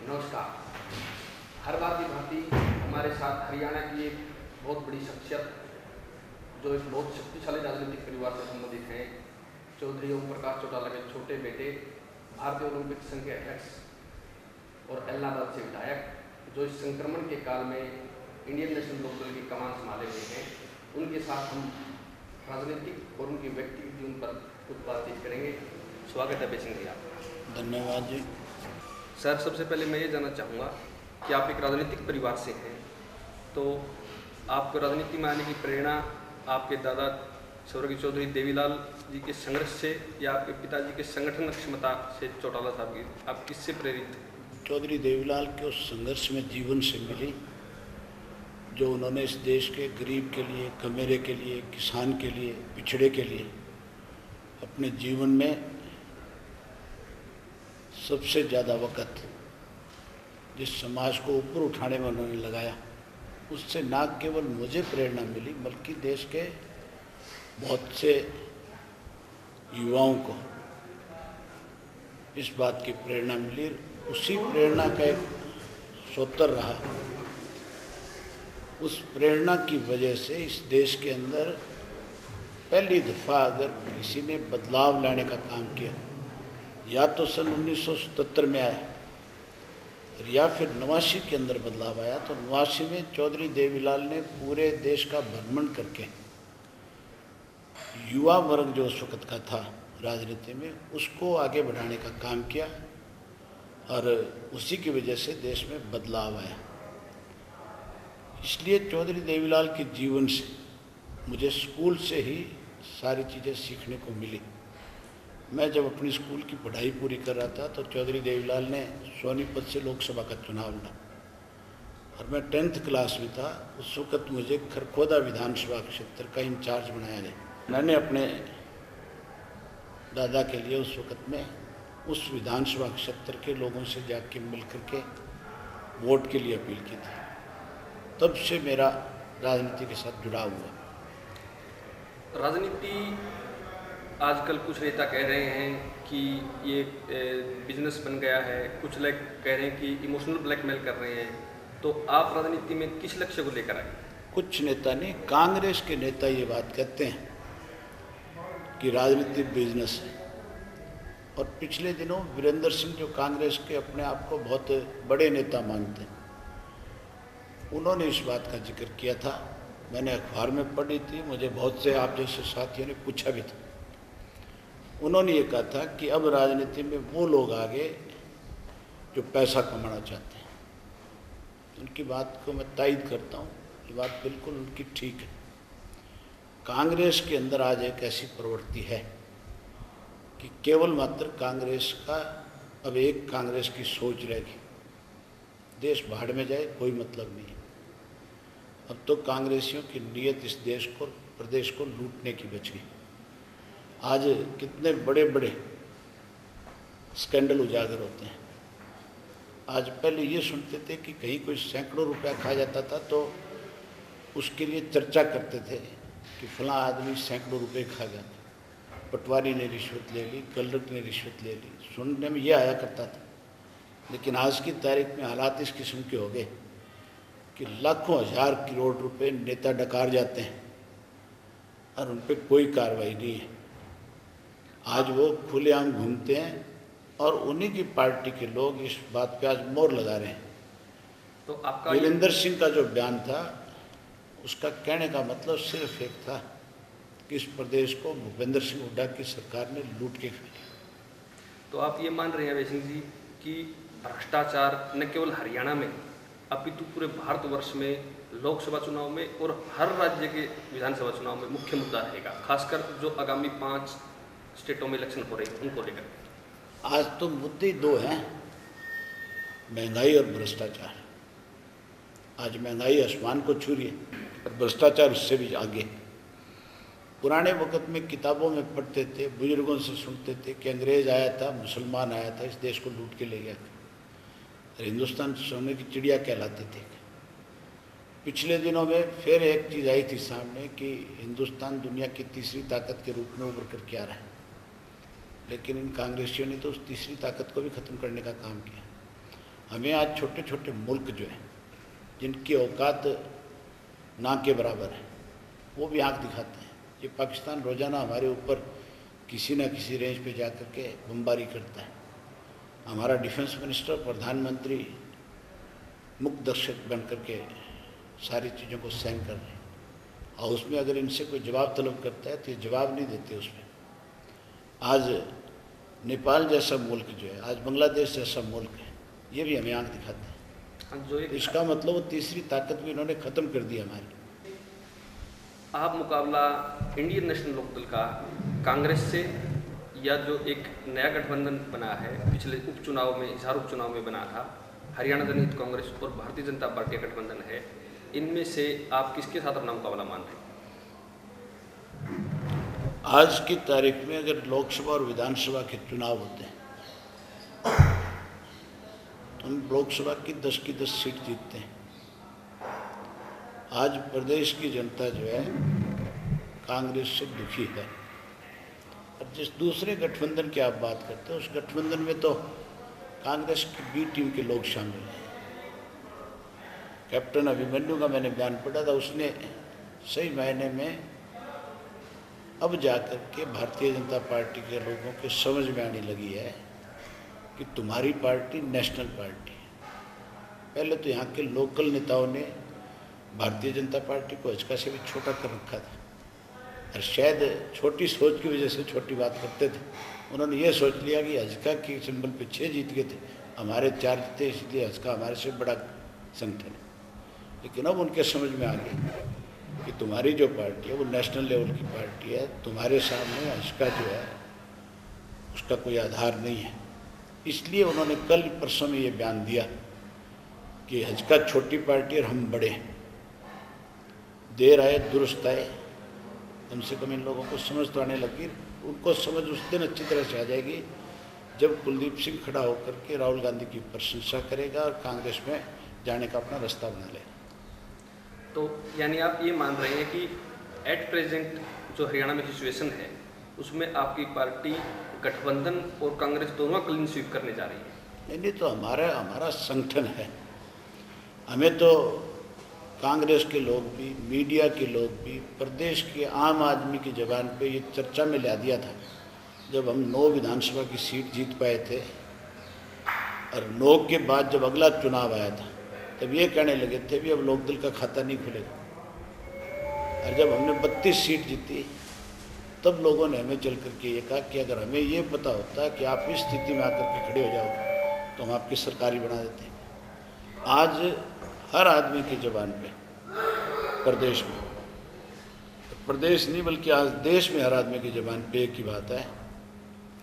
नमस्कार। हर बार की भांति हमारे साथ हरियाणा की एक बहुत बड़ी शख्सियत जो एक बहुत शक्तिशाली राजनीतिक परिवार से संबंधित हैं, चौधरी ओम प्रकाश चौटाला के छोटे बेटे, भारतीय ओलंपिक संघ के अध्यक्ष और इलाहाबाद से विधायक, जो इस संक्रमण के काल में इंडियन नेशनल लोकदल की कमान संभाले हुए हैं, उनके साथ हम राजनीतिक और उनकी व्यक्तिगत जीवन पर कुछ बातचीत करेंगे। स्वागत है बेसिंग जी आपका। धन्यवाद जी। सर, सबसे पहले मैं ये जानना चाहूँगा कि आप एक राजनीतिक परिवार से हैं, तो आपको राजनीति में आने की प्रेरणा आपके दादा स्वर्गीय चौधरी देवीलाल जी के संघर्ष से या आपके पिताजी के संगठन क्षमता से चौटाला साहब की, आप किससे प्रेरित थे? चौधरी देवीलाल के उस संघर्ष में जीवन से मिली जो उन्होंने इस देश के गरीब के लिए, कमेरे के लिए, किसान के लिए, पिछड़े के लिए अपने जीवन में सबसे ज़्यादा वक़्त जिस समाज को ऊपर उठाने में उन्होंने लगाया, उससे न केवल मुझे प्रेरणा मिली बल्कि देश के बहुत से युवाओं को इस बात की प्रेरणा मिली। उसी प्रेरणा का एक सूत्र रहा। उस प्रेरणा की वजह से इस देश के अंदर पहली दफ़ा अगर किसी ने बदलाव लाने का काम किया, या तो सन 1977 में आया और या फिर 89 के अंदर बदलाव आया, तो 89 में चौधरी देवीलाल ने पूरे देश का भ्रमण करके युवा वर्ग जो उस वक़्त का था राजनीति में, उसको आगे बढ़ाने का काम किया और उसी की वजह से देश में बदलाव आया। इसलिए चौधरी देवीलाल के जीवन से मुझे स्कूल से ही सारी चीज़ें सीखने को मिली। मैं जब अपनी स्कूल की पढ़ाई पूरी कर रहा था तो चौधरी देवीलाल ने सोनीपत से लोकसभा का चुनाव लड़ा और मैं 10th क्लास में था। उस वक़्त मुझे खरखोदा विधानसभा क्षेत्र का इंचार्ज बनाया गया। मैंने अपने दादा के लिए उस वक़्त में उस विधानसभा क्षेत्र के लोगों से जाके मिल कर के वोट के लिए अपील की थी। तब से मेरा राजनीति के साथ जुड़ा हुआ। राजनीति आजकल कुछ नेता कह रहे हैं कि ये बिजनेस बन गया है, कुछ लोग कह रहे हैं कि इमोशनल ब्लैकमेल कर रहे हैं, तो आप राजनीति में किस लक्ष्य को लेकर आए? कुछ नेता नहीं, कांग्रेस के नेता ये बात कहते हैं कि राजनीति बिजनेस है। और पिछले दिनों वीरेंद्र सिंह, जो कांग्रेस के अपने आप को बहुत बड़े नेता मानते हैं, उन्होंने इस बात का जिक्र किया था। मैंने अखबार में पढ़ी थी, मुझे बहुत से आप जैसे साथियों ने पूछा भी था। उन्होंने ये कहा था कि अब राजनीति में वो लोग आगे जो पैसा कमाना चाहते हैं। उनकी बात को मैं तायद करता हूँ, ये बात बिल्कुल उनकी ठीक है। कांग्रेस के अंदर आज एक ऐसी प्रवृत्ति है कि केवल मात्र कांग्रेस का, अब एक कांग्रेस की सोच रहेगी, देश भाड़ में जाए कोई मतलब नहीं है। अब तो कांग्रेसियों की नीयत इस देश को, प्रदेश को लूटने की बच गई। आज कितने बड़े बड़े स्कैंडल उजागर होते हैं। आज पहले ये सुनते थे कि कहीं कोई सैकड़ों रुपया खा जाता था तो उसके लिए चर्चा करते थे कि फलां आदमी सैकड़ों रुपये खा गया, पटवारी ने रिश्वत ले ली, क्लर्क ने रिश्वत ले ली, सुनने में ये आया करता था। लेकिन आज की तारीख में हालात इस किस्म के हो गए कि लाखों हजार करोड़ रुपए नेता डकार जाते हैं और उन पर कोई कार्रवाई नहीं है। आज वो खुलेआम घूमते हैं और उन्हीं की पार्टी के लोग इस बात पे आज मोहर लगा रहे हैं। तो आपका वीरेंद्र सिंह का जो बयान था, उसका कहने का मतलब सिर्फ एक था कि इस प्रदेश को भूपेंद्र सिंह हुड्डा की सरकार ने लूट के खा लिया। तो आप ये मान रहे हैं बेसिंग जी कि भ्रष्टाचार न केवल हरियाणा में अपितु पूरे भारतवर्ष में लोकसभा चुनाव में और हर राज्य के विधानसभा चुनाव में मुख्य मुद्दा रहेगा, खासकर जो आगामी 5 स्टेटों में इलेक्शन हो रही है उनको लेकर? आज तो मुद्दे दो हैं, महंगाई और भ्रष्टाचार। आज महंगाई आसमान को छू रही है और भ्रष्टाचार उससे भी आगे। पुराने वक्त में किताबों में पढ़ते थे, बुजुर्गों से सुनते थे कि अंग्रेज़ आया था, मुसलमान आया था, इस देश को लूट के ले गया था। हिंदुस्तान सोने की चिड़िया कहलाते थे। पिछले दिनों में फिर एक चीज़ आई थी सामने कि हिंदुस्तान दुनिया की तीसरी ताकत के रूप में उभर कर के आ रहा है। लेकिन इन कांग्रेसियों ने तो उस तीसरी ताकत को भी ख़त्म करने का काम किया। हमें आज छोटे छोटे मुल्क जो हैं जिनकी औकात ना के बराबर है वो भी आँख दिखाते हैं। ये पाकिस्तान रोज़ाना हमारे ऊपर किसी न किसी रेंज पे जाकर के बमबारी करता है। हमारा डिफेंस मिनिस्टर, प्रधानमंत्री मुख्य दर्शक बन करके सारी चीज़ों को सहन कर रहे हैं और उसमें अगर इनसे कोई जवाब तलब करता है तो ये जवाब नहीं देते उसमें। आज नेपाल जैसा मुल्क जो है, आज बांग्लादेश जैसा मुल्क है, ये भी हमें आँख दिखाते हैं। जो एक इसका मतलब वो तीसरी ताकत भी इन्होंने ख़त्म कर दी हमारी। आप मुकाबला इंडियन नेशनल लोकदल का कांग्रेस से या जो एक नया गठबंधन बना है पिछले उपचुनाव में, हिसार उपचुनाव में बना था, हरियाणा जनहित कांग्रेस और भारतीय जनता पार्टी का गठबंधन है, इनमें से आप किसके साथ अपना मुकाबला मान रहे हैं? आज की तारीख में अगर लोकसभा और विधानसभा के चुनाव होते हैं तो हम लोकसभा की 10 सीट जीतते हैं। आज प्रदेश की जनता जो है कांग्रेस से दुखी है। और जिस दूसरे गठबंधन की आप बात करते हैं उस गठबंधन में तो कांग्रेस की बी टीम के लोग शामिल हैं। कैप्टन अभिमन्यु का मैंने बयान पढ़ा था, उसने सही मायने में अब जाकर के भारतीय जनता पार्टी के लोगों के समझ में आने लगी है कि तुम्हारी पार्टी नेशनल पार्टी है। पहले तो यहाँ के लोकल नेताओं ने भारतीय जनता पार्टी को हजका से भी छोटा कर रखा था और शायद छोटी सोच की वजह से छोटी बात करते थे। उन्होंने ये सोच लिया कि हजका के सिंबल पे 6 जीत गए थे, हमारे 4 जीते, इसलिए हजका हमारे से बड़ा संगठन है। लेकिन अब उनके समझ में आ गया कि तुम्हारी जो पार्टी है वो नेशनल लेवल की पार्टी है, तुम्हारे सामने हजका जो है उसका कोई आधार नहीं है। इसलिए उन्होंने कल परसों में ये बयान दिया कि हजका छोटी पार्टी और हम बड़े हैं। देर आए दुरुस्त आए, कम से कम इन लोगों को समझ तो आने लगी। उनको समझ उस दिन अच्छी तरह से आ जाएगी जब कुलदीप सिंह खड़ा होकर के राहुल गांधी की प्रशंसा करेगा और कांग्रेस में जाने का अपना रास्ता बना लेगा। तो यानी आप ये मान रहे हैं कि एट प्रेजेंट जो हरियाणा में सिचुएशन है उसमें आपकी पार्टी गठबंधन और कांग्रेस दोनों क्लीन स्वीप करने जा रही है? नहीं, तो हमारा संगठन है। हमें तो कांग्रेस के लोग भी, मीडिया के लोग भी, प्रदेश के आम आदमी की ज़बान पे ये चर्चा में ला दिया था जब हम 9 विधानसभा की सीट जीत पाए थे और 9 के बाद जब अगला चुनाव आया था तब ये कहने लगे थे भी अब लोकदल का खाता नहीं खुलेगा। और जब हमने 32 सीट जीती तब लोगों ने हमें चल करके ये कहा कि अगर हमें ये पता होता कि आप इस स्थिति में आकर के खड़े हो जाओगे तो हम आपकी सरकारी बना देते। आज हर आदमी की ज़बान पे प्रदेश में, प्रदेश नहीं बल्कि आज देश में हर आदमी की ज़बान पे एक ही बात है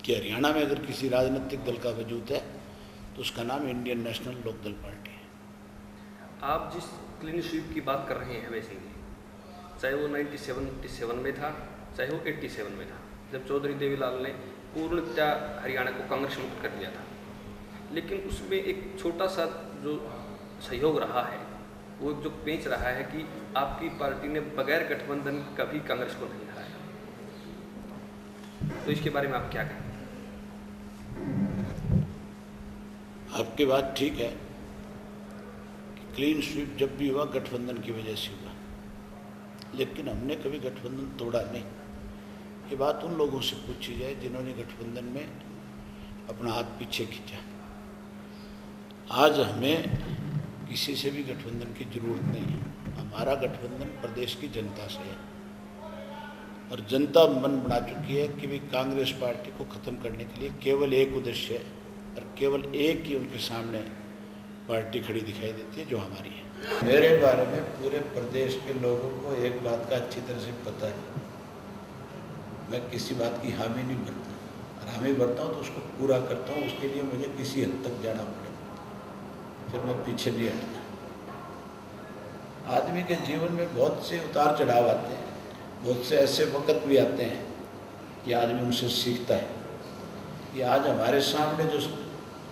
कि हरियाणा में अगर किसी राजनीतिक दल का वजूद है तो उसका नाम इंडियन नेशनल लोकदल पार्टी है। आप जिस क्लीन स्वीप की बात कर रहे हैं वैसे ही, चाहे वो 97 में था, चाहे वो 87 में था, जब चौधरी देवीलाल ने पूर्णतः हरियाणा को कांग्रेस मुक्त कर दिया था, लेकिन उसमें एक छोटा सा जो सहयोग रहा है, वो जो पेंच रहा है कि आपकी पार्टी ने बगैर गठबंधन कभी कांग्रेस को नहीं हराया। तो इसके बारे में आप क्या कहें? आपकी बात ठीक है कि क्लीन स्वीप जब भी हुआ गठबंधन की वजह से हुआ, लेकिन हमने कभी गठबंधन तोड़ा नहीं। ये बात उन लोगों से पूछी जाए जिन्होंने गठबंधन में अपना हाथ पीछे खींचा। आज हमें किसी से भी गठबंधन की जरूरत नहीं है। हमारा गठबंधन प्रदेश की जनता से है और जनता मन बना चुकी है कि भी कांग्रेस पार्टी को ख़त्म करने के लिए केवल एक उद्देश्य है और केवल एक ही उनके सामने पार्टी खड़ी दिखाई देती है जो हमारी है। मेरे बारे में पूरे प्रदेश के लोगों को एक बात का अच्छी तरह से पता है, मैं किसी बात की हामी नहीं भरता और हामी भरता हूँ तो उसको पूरा करता हूँ। उसके लिए मुझे किसी हद तक जाना पड़े, फिर मैं पीछे नहीं हटता। आदमी के जीवन में बहुत से उतार चढ़ाव आते हैं, बहुत से ऐसे वक्त भी आते हैं कि आदमी उनसे सीखता है। कि आज हमारे सामने जो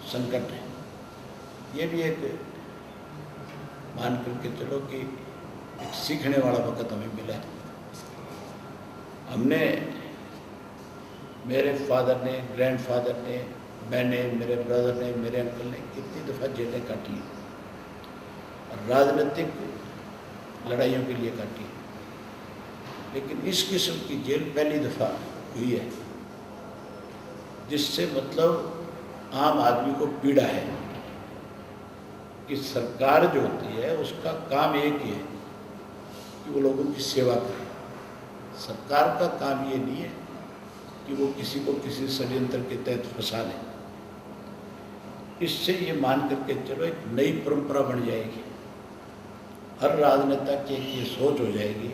संकट है ये भी एक मान करके चलो कि एक सीखने वाला वक्त हमें मिला है। हमने, मेरे फादर ने, ग्रैंडफादर ने, मैंने, मेरे ब्रदर ने, मेरे अंकल ने कितनी दफ़ा जेलें काटी, राजनीतिक लड़ाइयों के लिए काटी, लेकिन इस किस्म की जेल पहली दफ़ा हुई है, जिससे मतलब आम आदमी को पीड़ा है कि सरकार जो होती है उसका काम एक ही है कि वो लोगों की सेवा करे। सरकार का काम ये नहीं है कि वो किसी को किसी षड्यंत्र के तहत फंसा ले। इससे ये मान करके चलो एक नई परंपरा बन जाएगी, हर राजनेता की ये सोच हो जाएगी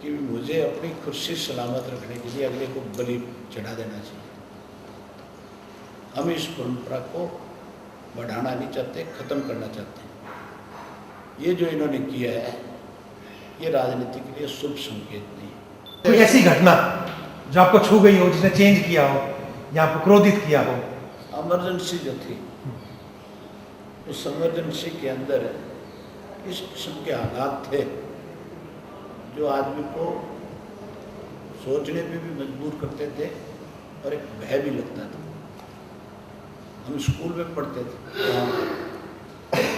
कि मुझे अपनी कुर्सी सलामत रखने के लिए अगले को बलि चढ़ा देना चाहिए। हम इस परंपरा को बढ़ाना नहीं चाहते, ख़त्म करना चाहते हैं। ये जो इन्होंने किया है ये राजनीति के लिए शुभ संकेत नहीं है। कोई ऐसी घटना जो आपको छू गई हो, जिसने चेंज किया हो या आपको क्रोधित किया हो? इमरजेंसी जो थी, उस इमरजेंसी के अंदर इस किस्म के हालात थे जो आदमी को सोचने पे भी मजबूर करते थे और एक भय भी लगता था। हम स्कूल में पढ़ते थे,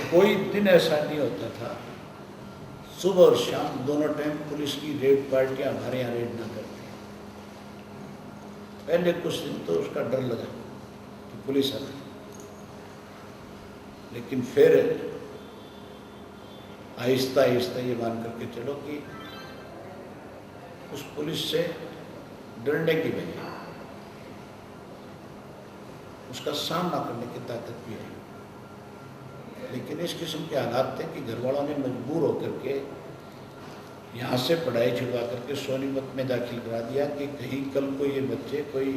कोई दिन ऐसा नहीं होता था सुबह और शाम दोनों टाइम पुलिस की रेड पार्टियां हमारे यहाँ रेड ना करती। पहले कुछ दिन तो उसका डर लगा कि पुलिस आ गई, लेकिन फिर आहिस्ता आहिस्ता ये मान करके चलो कि उस पुलिस से डरने की बजाय उसका सामना करने की ताकत भी है। लेकिन इस किस्म के हालात थे कि घर वालों ने मजबूर होकर के यहाँ से पढ़ाई छुड़वा करके सोनीपत में दाखिल करा दिया कि कहीं कल को ये बच्चे कोई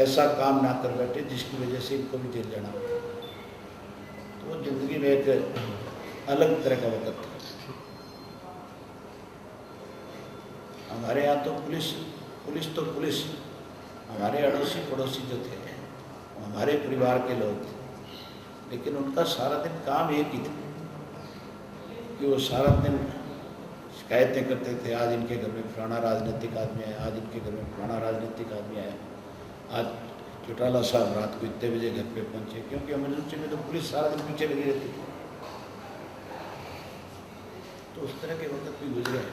ऐसा काम ना कर बैठे जिसकी वजह से इनको भी जेल जाना हो। तो वो जिंदगी में एक अलग तरह का वक्त था। हमारे यहाँ तो पुलिस हमारे अड़ोसी पड़ोसी जो थे हमारे परिवार के लोग थे, लेकिन उनका सारा दिन काम एक ही था कि वो सारा दिन शिकायतें करते थे, आज इनके घर में फलाना राजनीतिक आदमी आया, आज इनके घर में फलाना राजनीतिक आदमी आया, आज चौटाला साहब रात को इतने बजे घर पे पहुंचे, क्योंकि इमरजेंसी में तो पुलिस सारा दिन पीछे लगी रहती थी। तो उस तरह के वक्त भी गुजरे हैं।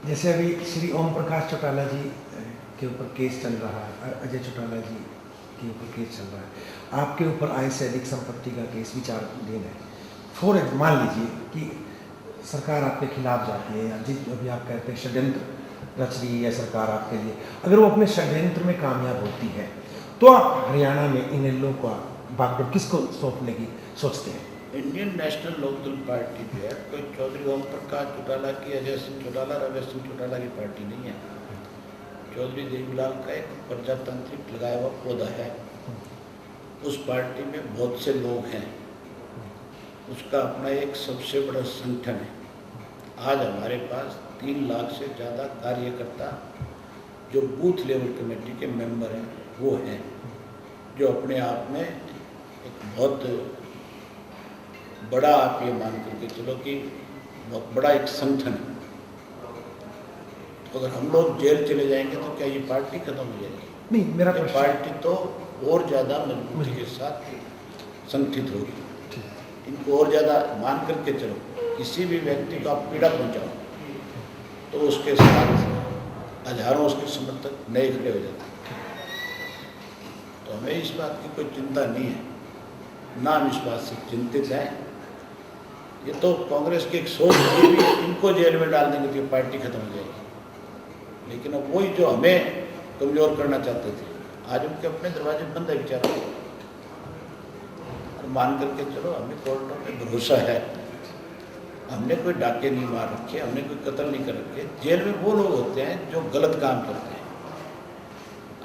जैसे अभी श्री ओम प्रकाश चौटाला जी के ऊपर केस चल रहा है, अजय चौटाला जी के ऊपर केस चल रहा है, आपके ऊपर आय से अधिक संपत्ति का केस विचाराधीन है। फॉर मान लीजिए कि सरकार आपके खिलाफ जाती है, या जिस अभी आप कहते हैं षड्यंत्र रच रही है सरकार आपके लिए, अगर वो अपने षड्यंत्र में कामयाब होती है तो आप हरियाणा में इनेलो का बागडोर किसको सौंपने की सोचते हैं? इंडियन नेशनल लोकदल पार्टी जो है कोई चौधरी ओम प्रकाश चौटाला की, अजय सिंह चौटाला, रमेश सिंह चौटाला की पार्टी नहीं है। चौधरी देवीलाल का एक प्रजातांत्रिक लगाया हुआ पौधा है। उस पार्टी में बहुत से लोग हैं, उसका अपना एक सबसे बड़ा संगठन है। आज हमारे पास 3 लाख से ज़्यादा कार्यकर्ता जो बूथ लेवल कमेटी के मेंबर हैं वो हैं, जो अपने आप में एक बहुत बड़ा, आप ये मान करके चलो कि बहुत बड़ा एक संगठन है। तो अगर हम लोग जेल चले जाएंगे तो क्या ये पार्टी खत्म हो जाएगी? नहीं, मेरा पार्टी तो और ज़्यादा मजबूती के साथ संगठित होगी। इनको और ज़्यादा मान करके चलो, किसी भी व्यक्ति को आप पीड़ा पहुंचाओ तो उसके साथ हजारों उसके समर्थक नए खड़े हो जाते हैं। तो हमें इस बात की कोई चिंता नहीं है, ना हम इस बात से चिंतित हैं। ये तो कांग्रेस की एक सोच थी भी इनको जेल में डाल देंगे तो पार्टी खत्म हो जाएगी, लेकिन अब वही जो हमें कमज़ोर करना चाहते थे, आज उनके अपने दरवाजे बंद है बेचारा। और मान करके चलो, हमें कोर्टों में भरोसा है, हमने कोई डाके नहीं मार रखे, हमने कोई कत्ल नहीं कर रखे। जेल में वो लोग होते हैं जो गलत काम करते हैं।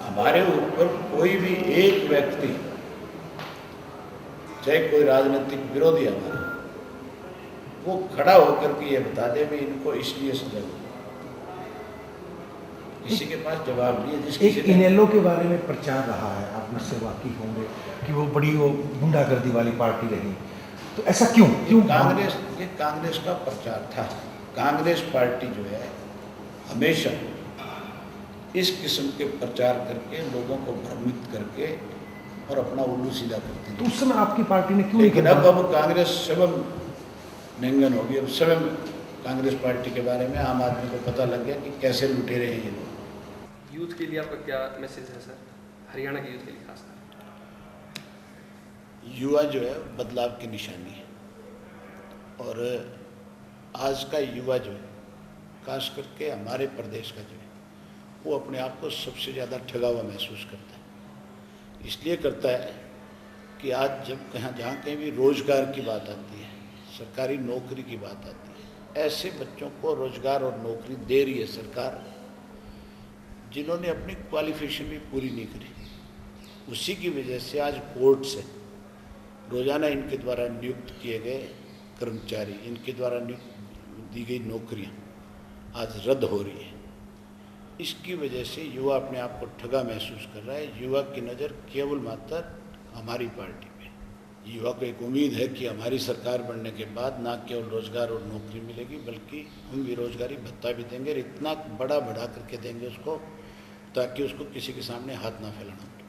हमारे ऊपर कोई भी एक व्यक्ति, चाहे कोई राजनीतिक विरोधी हमारा, वो खड़ा होकर के ये बता दे भी इनको इसलिए सजा हुई, किसी के पास जवाब नहीं है। एक इनेलो के बारे में प्रचार रहा है, आप मुझसे वाकिफ होंगे कि वो बड़ी गुंडागर्दी वाली पार्टी रही, तो ऐसा क्यों? ये कांग्रेस का प्रचार था। कांग्रेस पार्टी जो है हमेशा इस किस्म के प्रचार करके लोगों को भ्रमित करके और अपना उल्लू सीधा करते तो हैं। उस समय आपकी पार्टी ने क्यों लेकिन नहीं अब कांग्रेस स्वयं नंगन होगी। अब स्वयं कांग्रेस पार्टी के बारे में आम आदमी को पता लग गया कि कैसे लुटेरे हैं ये लोग। यूथ के लिए आपका क्या मैसेज है सर, हरियाणा के यूथ के लिए खासकर? युवा जो है बदलाव की निशानी है, और आज का युवा जो है खास करके हमारे प्रदेश का जो है वो अपने आप को सबसे ज़्यादा ठगा हुआ महसूस करता है। इसलिए करता है कि आज जब जहाँ कहीं भी रोज़गार की बात आती है, सरकारी नौकरी की बात आती है, ऐसे बच्चों को रोज़गार और नौकरी दे रही है सरकार जिन्होंने अपनी क्वालिफिकेशन भी पूरी नहीं करी। उसी की वजह से आज कोर्ट से रोज़ाना इनके द्वारा नियुक्त किए गए कर्मचारी, इनके द्वारा दी गई नौकरियां आज रद्द हो रही है। इसकी वजह से युवा अपने आप को ठगा महसूस कर रहा है। युवा की नज़र केवल मात्र हमारी पार्टी पे। युवा को एक उम्मीद है कि हमारी सरकार बनने के बाद न केवल रोज़गार और नौकरी मिलेगी बल्कि हम बेरोजगारी भत्ता भी देंगे, और इतना बड़ा बढ़ा करके देंगे उसको ताकि उसको किसी के सामने हाथ ना फैलाना पड़े।